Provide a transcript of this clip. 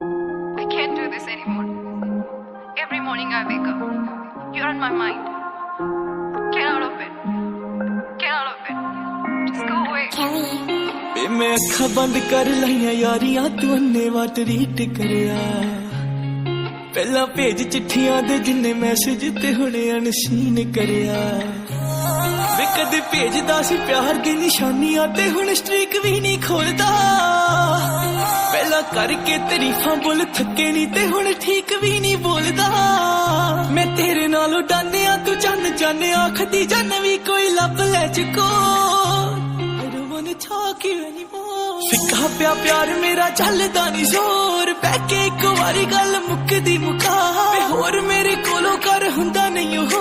I can't do this anymore. Every morning I wake up. You're on my mind. Get out of it. Get out of it. Just go away. बे मैं अखा बंद कर लाइया यारियां तू अन्ने वा treat करया पहला भेज चिट्ठियां दे जिन्ने मैसेज ते हुणे अनसीन करया वे कदे भेजदा सी प्यार दी निशानियां ते हुण स्ट्रीक भी नहीं खोलदा पहला करके तारीफां बोल थके नहीं ते हुण ठीक भी नहीं बोलदा मैं तेरे नालों डान्या तू चन्न जाने आखदी जन भी कोई लब ले चुको talk you anymore फिक्का प्या प्यार मेरा चलदा नहीं जोर बैके एक बारी गल मुकदी मुका होर मेरे कोलों कर हुंदा नहीं हो